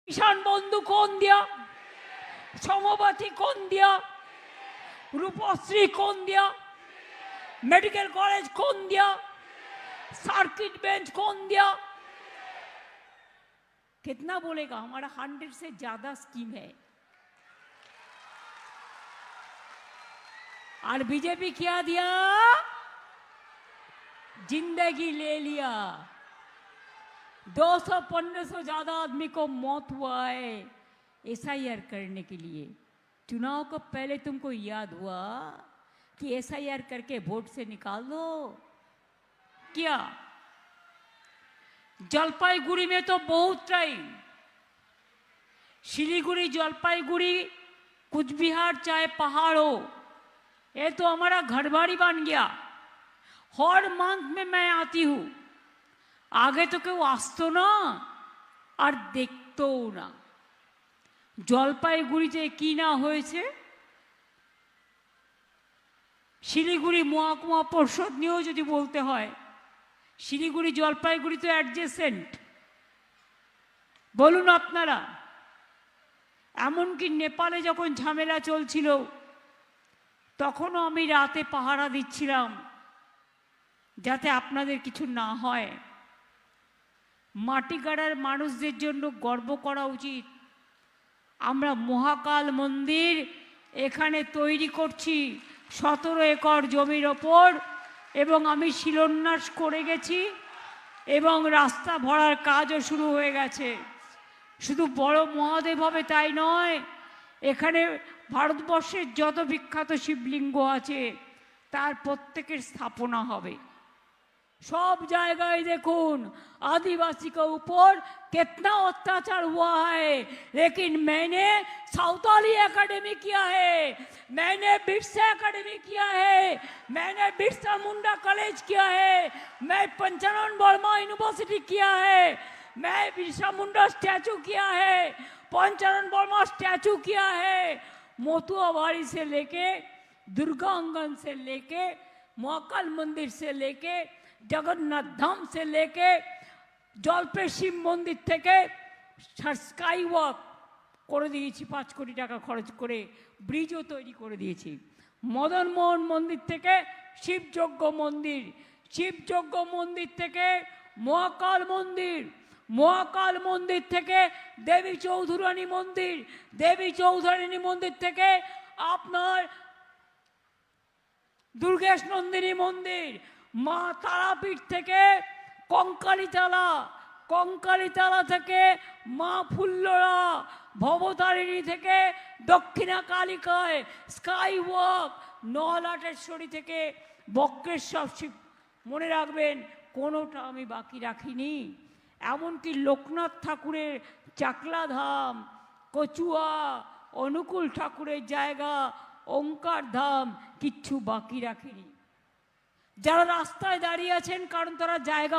किसान बंधु कौन दिया, समबाती कौन दिया, रूपश्री कौन दिया, मेडिकल कॉलेज कौन दिया, सर्किट बेंच कौन दिया। कितना बोलेगा? हमारा 100 से ज्यादा स्कीम है। और बीजेपी क्या दिया? जिंदगी ले लिया। 200-1500 ज्यादा आदमी को मौत हुआ है एसआईआर करने के लिए। चुनाव को पहले तुमको याद हुआ कि एसआईआर करके वोट से निकाल दो क्या? जलपाईगुड़ी में तो बहुत टाइम, शिलीगुड़ी, जलपाईगुड़ी, कुछ बिहार चाहे पहाड़ हो, ये तो हमारा घरबाड़ी बन गया। हर मंथ में मैं आती हूं। आगे तो क्यों आसतो ना और देखतो ना। जलपाईगुड़ीते की ना হয়েছে, শিলিগুড়ি মহকুমা পরিষদ নিয়েও যদি বলতে হয়, শিলিগুড়ি জলপাইগুড়ি তো অ্যাডজেসেন্ট। বলুন আপনারা। এমনকি নেপালে যখন ঝামেলা চলছিল তখনও আমি রাতে পাহারা দিচ্ছিলাম যাতে আপনাদের কিছু না হয়। মাটিগাড়ার মানুষদের জন্য গর্ব করা উচিত। আমরা মহাকাল মন্দির এখানে তৈরি করছি 17 একর জমির ওপর, এবং আমি শিলান্যাস করে গেছি এবং রাস্তা ভরার কাজও শুরু হয়ে গেছে। শুধু বড় মহাদেব হবে তাই নয়, এখানে ভারতবর্ষের যত বিখ্যাত শিবলিঙ্গ আছে তার প্রত্যেকের স্থাপনা হবে। सब जगह देखून आदिवासी के ऊपर कितना अत्याचार हुआ है, लेकिन मैंने सावताली एकेडमी किया है, मैंने बिरसा एकेडमी किया है, मैंने बिरसा मुंडा कॉलेज किया है, मैं पंचानन वर्मा यूनिवर्सिटी किया है, मैं बिरसा मुंडा स्टैचू किया है, पंचानन वर्मा स्टैचू किया है। मोतुआबाड़ी से लेके दुर्गा अंगन से लेके महाकाल मंदिर से लेके जगन्नाथ धाम से लेके जलपे शिव मंदिर থেকে স্কাই ওয়াক করে দিয়েছি। 5 কোটি টাকা খরচ করে ব্রিজও তৈরি করে দিয়েছি। মদন মোহন মন্দির থেকে শিবযজ্ঞ মন্দির, শিবযজ্ঞ মন্দির থেকে মহাকাল মন্দির, মহাকাল মন্দির থেকে দেবী চৌধুরানী মন্দির, দেবী চৌধুরানী মন্দির থেকে আপনার দুর্গেশ নন্দিনী মন্দির, মা তারাপীঠ থেকে কঙ্কালীতলা, কঙ্কালীতলা থেকে মা ফুল্লরা, ভবতারিণী থেকে দক্ষিণা কালিকায়, স্কাই ওয়াক, নলাটেশ্বরী থেকে বক্রেশ্বর শিব। মনে রাখবেন কোনোটা আমি বাকি রাখিনি। এমনকি লোকনাথ ঠাকুরের চাকলা ধাম, কচুয়া, অনুকূল ঠাকুরের জায়গা, ওঙ্কার ধাম কিচ্ছু বাকি রাখিনি। যারা রাস্তায় দাঁড়িয়ে আছেন কারণ তারা জায়গা